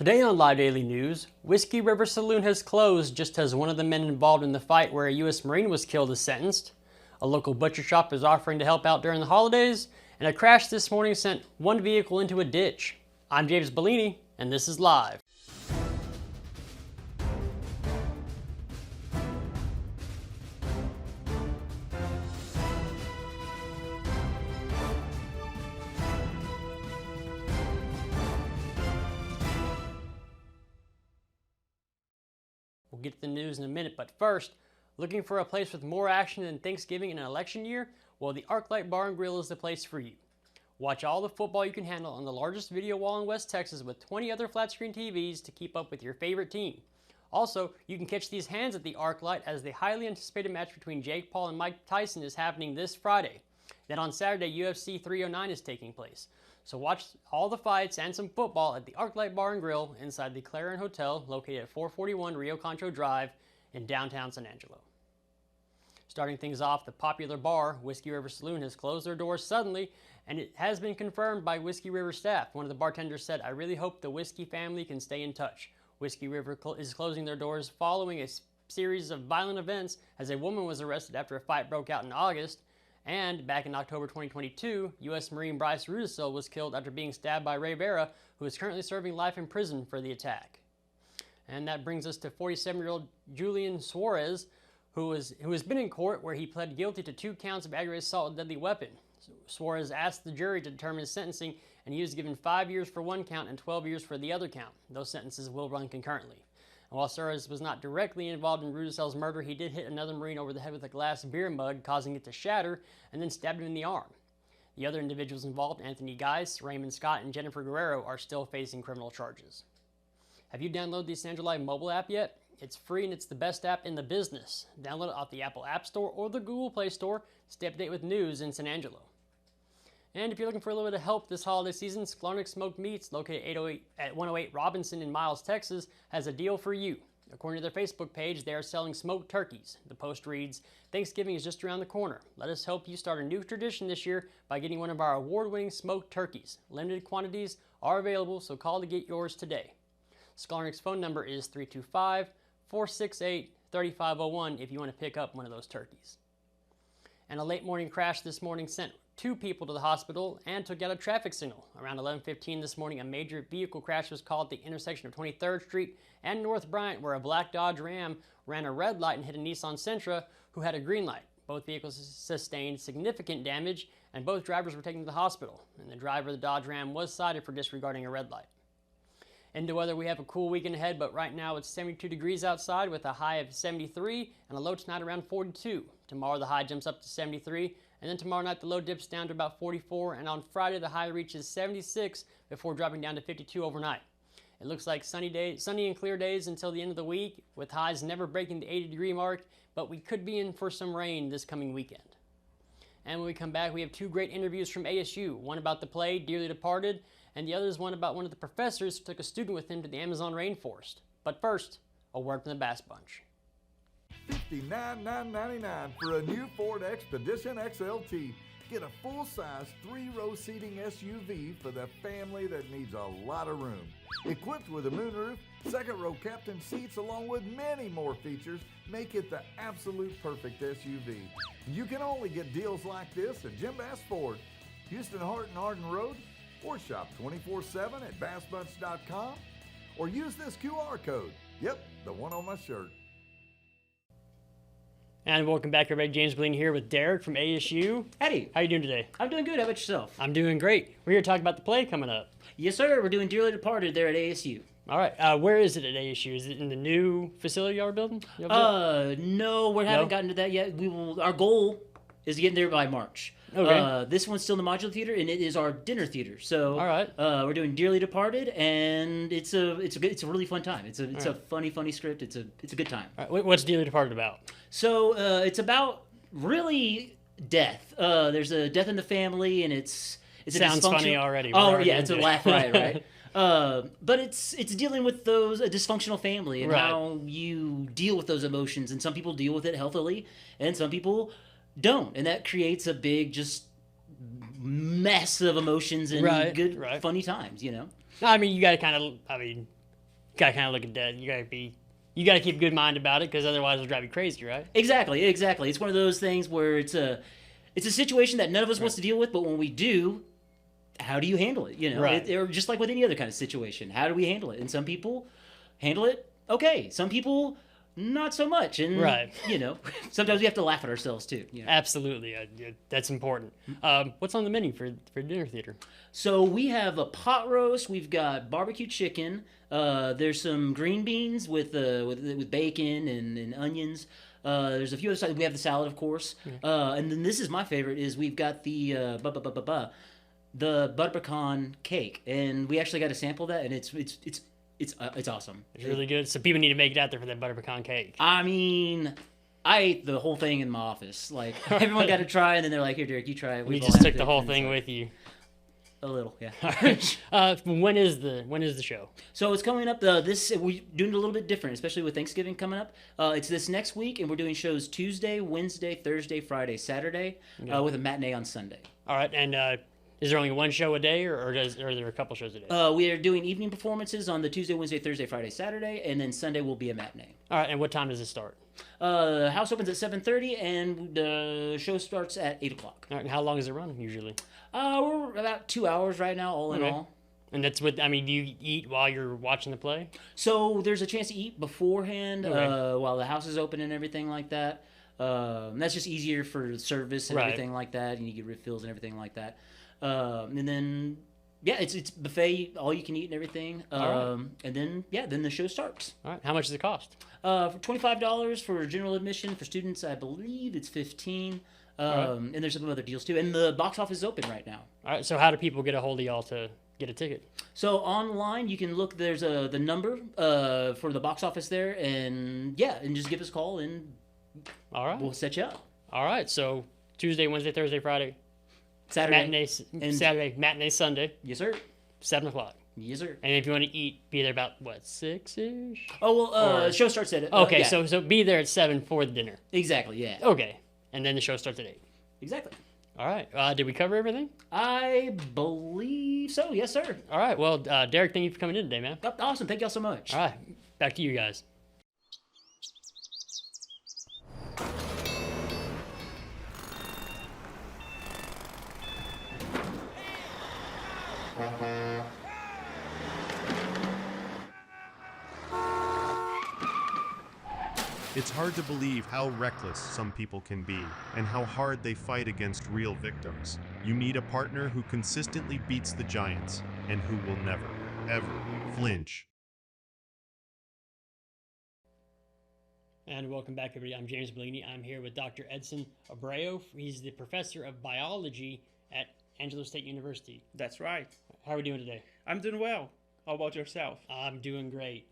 Today on Live Daily News, Whiskey River Saloon has closed just as one of the men involved in the fight where a US Marine was killed is sentenced. A local butcher shop is offering to help out during the holidays, and a crash this morning sent one vehicle into a ditch. I'm James Bellini, and this is Live. We'll get to the news in a minute, but first, looking for a place with more action than Thanksgiving in an election year? Well, the ArcLight Bar and Grill is the place for you. Watch all the football you can handle on the largest video wall in West Texas with 20 other flat screen TVs to keep up with your favorite team. Also, you can catch these hands at the ArcLight as the highly anticipated match between Jake Paul and Mike Tyson is happening this Friday. Then on Saturday, UFC 309 is taking place. So watch all the fights and some football at the ArcLight Bar and Grill inside the Clarion Hotel located at 441 Rio Concho Drive in downtown San Angelo. Starting things off, the popular bar, Whiskey River Saloon, has closed their doors suddenly, and it has been confirmed by Whiskey River staff. One of the bartenders said, "I really hope the Whiskey family can stay in touch." Whiskey River is closing their doors following a series of violent events as a woman was arrested after a fight broke out in August. And back in October 2022, US Marine Bryce Rudisell was killed after being stabbed by Ray Vera, who is currently serving life in prison for the attack. And that brings us to 47-year-old Julian Suarez, who has been in court where he pled guilty to 2 counts of aggravated assault with a deadly weapon. Suarez asked the jury to determine his sentencing, and he was given 5 years for one count and 12 years for the other count. Those sentences will run concurrently. And while Suarez was not directly involved in Rudisell's murder, he did hit another Marine over the head with a glass beer mug, causing it to shatter, and then stabbed him in the arm. The other individuals involved, Anthony Geis, Raymond Scott, and Jennifer Guerrero, are still facing criminal charges. Have you downloaded the San Angelo Live mobile app yet? It's free and it's the best app in the business. Download it off the Apple App Store or the Google Play Store to stay up to date with news in San Angelo. And if you're looking for a little bit of help this holiday season, Sklarnik Smoked Meats, located at 108 Robinson in Miles, Texas, has a deal for you. According to their Facebook page, they are selling smoked turkeys. The post reads, "Thanksgiving is just around the corner. Let us help you start a new tradition this year by getting one of our award-winning smoked turkeys. Limited quantities are available, so call to get yours today." Sklarnik's phone number is 325-468-3501 if you want to pick up one of those turkeys. And a late morning crash this morning sent 2 people to the hospital and took out a traffic signal. Around 11:15 this morning, a major vehicle crash was called at the intersection of 23rd Street and North Bryant, where a black Dodge Ram ran a red light and hit a Nissan Sentra who had a green light. Both vehicles sustained significant damage, and both drivers were taken to the hospital. And the driver of the Dodge Ram was cited for disregarding a red light. Into weather, we have a cool weekend ahead, but right now it's 72 degrees outside with a high of 73 and a low tonight around 42. Tomorrow the high jumps up to 73, and then tomorrow night the low dips down to about 44, and on Friday the high reaches 76 before dropping down to 52 overnight. It looks like sunny and clear days until the end of the week, with highs never breaking the 80-degree mark, but we could be in for some rain this coming weekend. And when we come back, we have 2 great interviews from ASU, one about the play Dearly Departed, and the other is one about one of the professors who took a student with him to the Amazon rainforest. But first, a word from the Bass Bunch. $59,999 for a new Ford Expedition XLT. Get a full-size 3-row seating SUV for the family that needs a lot of room. Equipped with a moonroof, 2nd-row captain seats, along with many more features, make it the absolute perfect SUV. You can only get deals like this at Jim Bass Ford, Houston Hart and Arden Road, or shop 24/7 at bassbunch.com, or use this QR code. Yep, the one on my shirt. And welcome back, everybody. James Bellini here with Derek from ASU. Howdy. How you doing today? I'm doing good. How about yourself? I'm doing great. We're here to talk about the play coming up. Yes, sir. We're doing Dearly Departed there at ASU. All right. Where is it at ASU? Is it in the new facility y'all are building? No, we haven't gotten to that yet. Our goal is to get in there by March. Okay. This one's still in the modular theater, and it is our dinner theater. So, all right. We're doing Dearly Departed, and it's a really fun time. It's a funny script. It's a good time. All right. What's Dearly Departed about? So it's about really death. There's a death in the family, and it's sounds funny already. Oh yeah, it's a laugh riot, right? But it's dealing with a dysfunctional family and how you deal with those emotions, and some people deal with it healthily, and some people don't, and that creates a big just mess of emotions and funny times, you know. No, I mean, you got to kind of, gotta kind of look at that. You gotta keep a good mind about it because otherwise it'll drive you crazy, right? Exactly. It's one of those things where it's a situation that none of us wants to deal with, but when we do, how do you handle it? You know, Right. or just like with any other kind of situation, how do we handle it? And some people handle it okay. Some people not so much. And Right. you know, sometimes we have to laugh at ourselves too. You know? Absolutely, that's important. What's on the menu for dinner theater? So we have a pot roast. We've got barbecue chicken. There's some green beans with bacon and onions. There's a few other sides. We have the salad, of course. And then this is my favorite. Is we've got the butter pecan cake, and we actually got to sample that, and it's awesome. It's really good. So people need to make it out there for that butter pecan cake. I mean, I ate the whole thing in my office. Like everyone got to try, and then they're like, "Here, Derek, you try it." We We've all just had took it, the whole and it's thing like, with you. a little, yeah. All right. When is the show? So it's coming up. We're doing it a little bit different, especially with Thanksgiving coming up. It's this next week, and we're doing shows Tuesday, Wednesday, Thursday, Friday, Saturday, with a matinee on Sunday. All right, and is there only one show a day, or are there a couple shows a day? We are doing evening performances on the Tuesday, Wednesday, Thursday, Friday, Saturday, and then Sunday will be a matinee. All right, and what time does it start? House opens at 7:30, and the show starts at 8 o'clock. All right, and how long does it run usually? We're about 2 hours right now, all in Okay. all. And that's what, I mean, do you eat while you're watching the play? So there's a chance to eat beforehand Okay. while the house is open and everything like that. That's just easier for service and Right. everything like that, and you get refills and everything like that. And then, yeah, it's buffet, all you can eat and everything. All right. And then, then the show starts. All right, how much does it cost? For $25 for general admission. For students, I believe it's $15. And there's some other deals too. And the box office is open right now. All right, so how do people get a hold of y'all to get a ticket? So online, you can look. There's the number for the box office there, and just give us a call, and All right. we'll set you up. All right, so Tuesday, Wednesday, Thursday, Friday, Saturday, matinee, Saturday, matinee, Sunday, yes sir, 7 o'clock. yes sir. And if you want to eat, be there about, what, 6-ish? Oh well, Or- the show starts at Okay, yeah, so be there at 7 for the dinner. exactly, yeah, Okay, and then the show starts at 8. exactly. All right, did we cover everything? I believe so. Yes sir. All right, well, Derek, thank you for coming in today, man. Awesome. Thank y'all so much. All right, back to you guys. It's hard to believe how reckless some people can be and how hard they fight against real victims. You need a partner who consistently beats the giants and who will never, ever flinch. And welcome back, everybody. I'm James Bellini. I'm here with Dr. Edson Abreu. He's the professor of biology at Angelo State University. That's right. How are we doing today? I'm doing well. How about yourself? I'm doing great.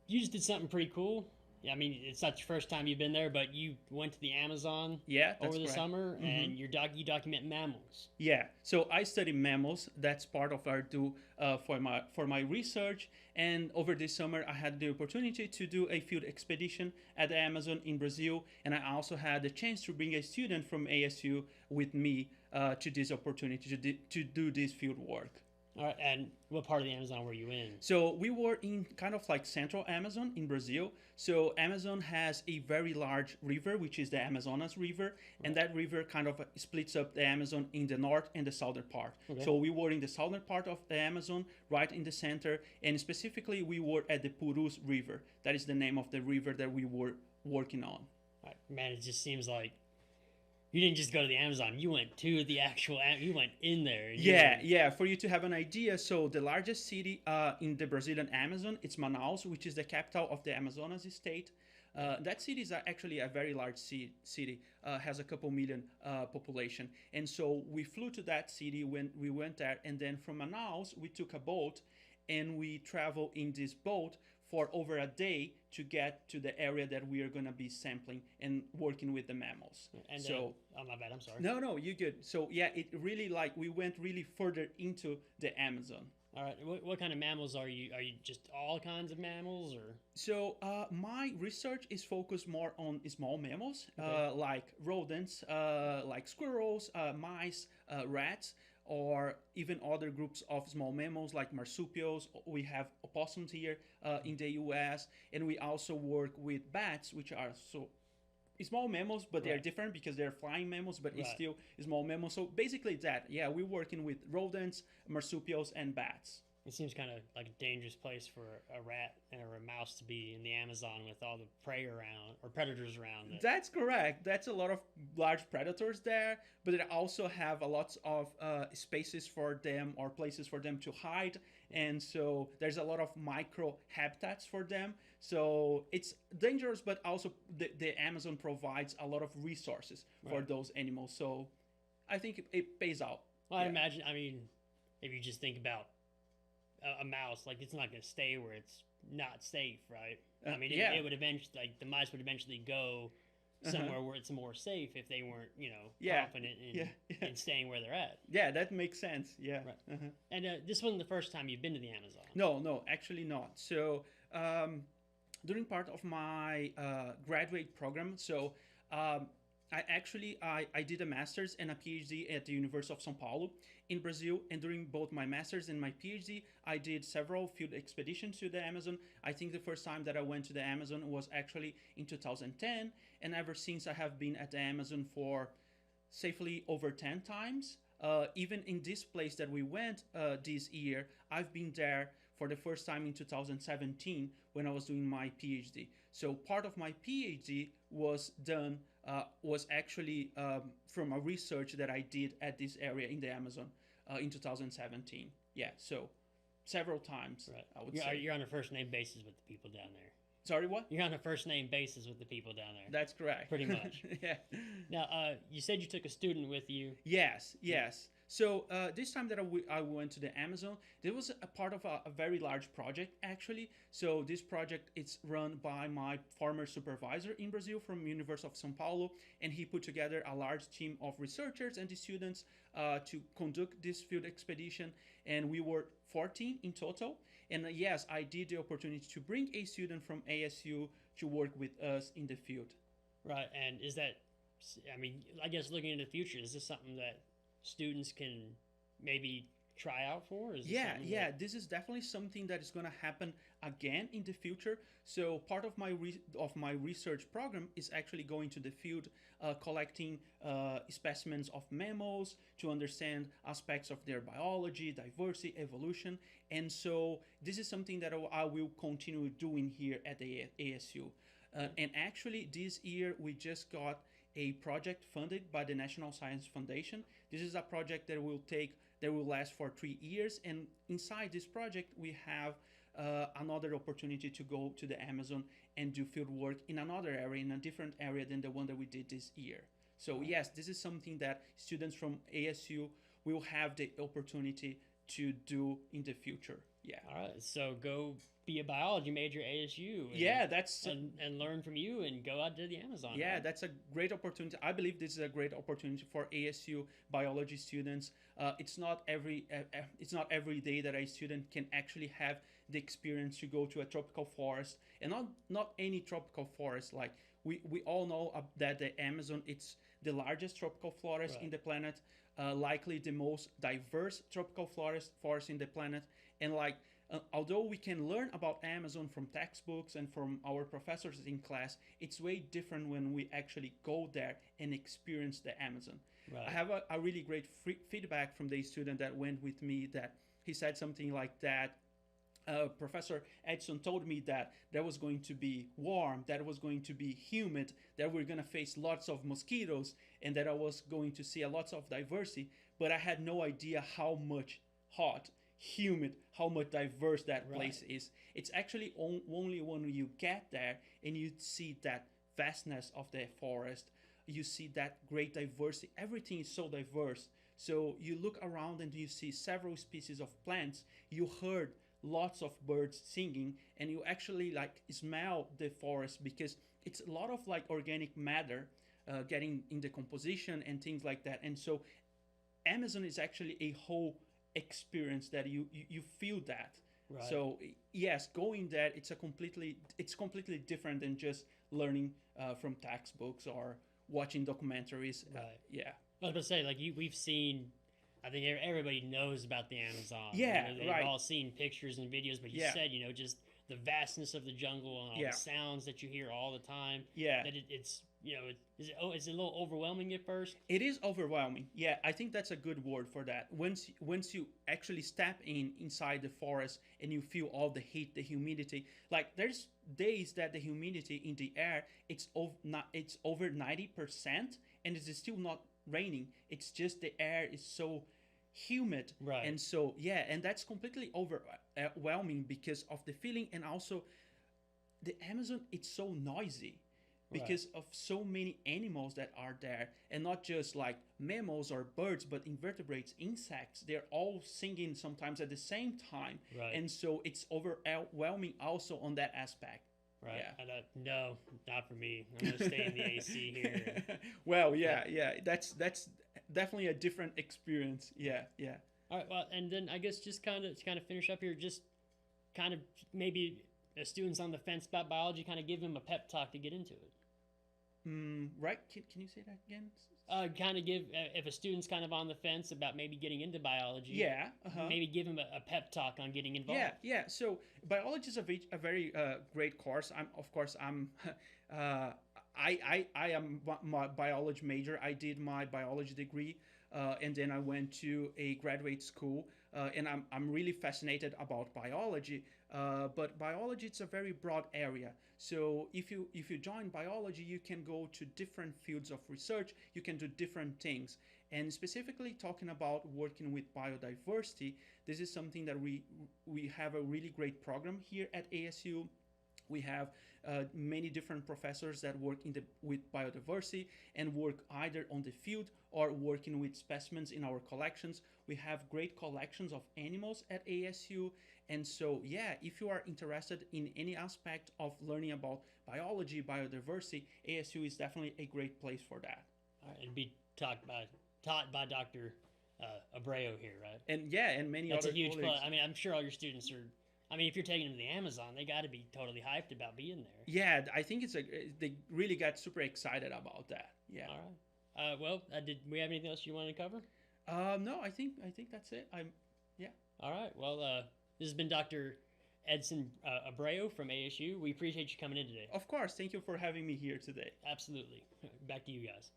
You just did something pretty cool. Yeah, I mean, it's not your first time you've been there, but you went to the Amazon Yeah, that's over the correct. summer, and you document mammals. Yeah. So I study mammals. That's part of our for my research. And over this summer, I had the opportunity to do a field expedition at the Amazon in Brazil, and I also had the chance to bring a student from ASU with me to this opportunity to do this field work. All right, and what part of the Amazon were you in? So we were in kind of like central Amazon in Brazil. So Amazon has a very large river, which is the Amazonas River, and that river kind of splits up the Amazon in the north and the southern part. Okay. So we were in the southern part of the Amazon, right in the center, and specifically we were at the Purus River. That is the name of the river that we were working on. All right, man, it just seems like you didn't just go to the Amazon. You went to the actual, you went in there. Yeah. For you to have an idea, so the largest city in the Brazilian Amazon, it's Manaus, which is the capital of the Amazonas state. That city is actually a very large city, has a couple million population. And so we flew to that city when we went there. And then from Manaus, we took a boat and we traveled in this boat for over a day to get to the area that we are going to be sampling and working with the mammals. And so, oh my bad, I'm sorry. no, you're good. So yeah, it really we went really further into the Amazon. All right, what kind of mammals are you? Are you just all kinds of mammals, or? So my research is focused more on small mammals, Okay. like rodents, like squirrels, mice, rats. or even other groups of small mammals like marsupials. We have opossums here in the US, and we also work with bats, which are small mammals, but they're different because they're flying mammals, but it's still small mammals. So basically that, yeah, we're working with rodents, marsupials, and bats. It seems kind of like a dangerous place for a rat or a mouse to be in the Amazon with all the prey around or predators around. That's correct. That's a lot of large predators there, but they also have a lot of spaces for them or places for them to hide. And so there's a lot of micro habitats for them. So it's dangerous, but also the Amazon provides a lot of resources for those animals. So I think it pays out. Well, I imagine, I mean, if you just think about a mouse, like it's not going to stay where it's not safe, right? I mean, it would eventually, like the mice would eventually go somewhere where it's more safe if they weren't, confident in staying where they're at. Yeah, that makes sense. Yeah. Right. And this wasn't the first time you've been to the Amazon. No, actually not. So during part of my graduate program, so I did a master's and a PhD at the University of São Paulo in Brazil, and during both my master's and my PhD, I did several field expeditions to the Amazon. I think the first time that I went to the Amazon was actually in 2010, and ever since I have been at the Amazon for safely over 10 times. Even in this place that we went this year, I've been there for the first time in 2017 when I was doing my PhD. So part of my PhD was done was actually from a research that I did at this area in the Amazon in 2017. Yeah, so several times, I would say. You're on a first name basis with the people down there. Sorry, what? You're on a first name basis with the people down there. That's correct. Pretty much. Yeah. Now, you said you took a student with you. Yes. So this time that I went to the Amazon, there was a part of a very large project, actually. So this project is run by my former supervisor in Brazil from University of São Paulo, and he put together a large team of researchers and the students to conduct this field expedition, and we were 14 in total. And yes, I did the opportunity to bring a student from ASU to work with us in the field. Right, and is that, I mean, I guess looking into the future, is this something that students can maybe try out for? This is definitely something that is going to happen again in the future. So part of my research program is actually going to the field, collecting specimens of mammals to understand aspects of their biology, diversity, evolution. And so this is something that I will continue doing here at the ASU. And actually this year we just got a project funded by the National Science Foundation. This is a project that will last for 3 years, and inside this project we have another opportunity to go to the Amazon and do field work in another area, in a different area than the one that we did this year. So yes, this is something that students from ASU will have the opportunity to do in the future. Yeah. All right. So go be a biology major at ASU. And learn from you and go out to the Amazon. Yeah, right? That's a great opportunity. I believe this is a great opportunity for ASU biology students. It's not every day that a student can actually have the experience to go to a tropical forest, and not any tropical forest. Like we all know that the Amazon, it's the largest tropical forest in the planet, likely the most diverse tropical forest in the planet, and although we can learn about Amazon from textbooks and from our professors in class, it's way different when we actually go there and experience the Amazon. Right. I have a really great feedback from the student that went with me, that he said something like that. Professor Edson told me that there was going to be warm, that it was going to be humid, that we're going to face lots of mosquitoes, and that I was going to see lots of diversity, but I had no idea how much hot, humid, how much diverse that place is. It's actually only when you get there and you see that vastness of the forest, you see that great diversity. Everything is so diverse. So you look around and you see several species of plants. You heard lots of birds singing, and you actually smell the forest, because it's a lot of organic matter getting in the composition and things like that. And so Amazon is actually a whole experience that you feel that. Right. So yes, going there, it's completely different than just learning from textbooks or watching documentaries. Right. Yeah. I was going to say, we've seen, I think everybody knows about the Amazon. Yeah, they've right. all seen pictures and videos, but you Yeah. said, just the vastness of the jungle and all Yeah. the sounds that you hear all the time. Yeah. That it's is it a little overwhelming at first? It is overwhelming. Yeah, I think that's a good word for that. Once you actually step inside the forest and you feel all the heat, the humidity. Like there's days that the humidity in the air it's over 90% and it's still not raining. It's just the air is so humid. Right. And so yeah, and that's completely overwhelming because of the feeling, and also the Amazon it's so noisy because of so many animals that are there, and not just like mammals or birds, but invertebrates, insects. They're all singing sometimes at the same time. Right. And so it's overwhelming also on that aspect. Right. Yeah. No, not for me. I'm gonna stay in the AC here. Well, yeah, that's definitely a different experience. Yeah. All right. Well, and then I guess just kind of finish up here. Just kind of maybe students on the fence about biology, kind of give them a pep talk to get into it. Right. Can you say that again? Kind of give if a student's kind of on the fence about maybe getting into biology. Yeah. Maybe give them a pep talk on getting involved. Yeah. So biology is a very great course. I am my biology major. I did my biology degree, and then I went to a graduate school, and I'm really fascinated about biology. But biology it's a very broad area. So if you join biology, you can go to different fields of research. You can do different things. And specifically talking about working with biodiversity, this is something that we have a really great program here at ASU. We have many different professors that work with biodiversity and work either on the field or working with specimens in our collections. We have great collections of animals at ASU. And so, yeah, if you are interested in any aspect of learning about biology, biodiversity, ASU is definitely a great place for that. All right, and be taught by Dr. Abreu here, right? And yeah, and many That's other a huge colleagues. plus. I mean, I'm sure all your students are. I mean, if you're taking them to the Amazon, they got to be totally hyped about being there. Yeah, I think they really got super excited about that. Yeah. All right. Well, did we have anything else you wanted to cover? No, I think that's it. Yeah. All right. Well, this has been Dr. Edson Abreu from ASU. We appreciate you coming in today. Of course. Thank you for having me here today. Absolutely. Back to you guys.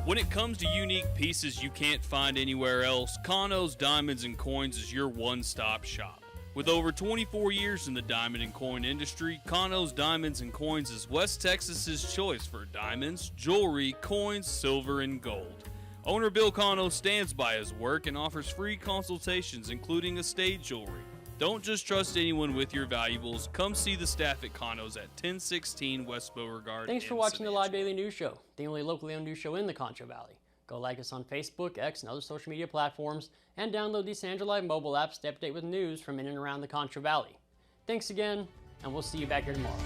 When it comes to unique pieces you can't find anywhere else, KOS Diamonds and Coins is your one-stop shop. With over 24 years in the diamond and coin industry, KOS Diamonds and Coins is West Texas's choice for diamonds, jewelry, coins, silver, and gold. Owner Bill Cano stands by his work and offers free consultations, including estate jewelry. Don't just trust anyone with your valuables. Come see the staff at Cano's at 1016 West Beauregard. Thanks for in watching the Live Sonata. Daily News Show, the only locally owned news show in the Concho Valley. Go like us on Facebook, X, and other social media platforms, and download the Sandra Live mobile app to stay up to date with news from in and around the Concho Valley. Thanks again, and we'll see you back here tomorrow.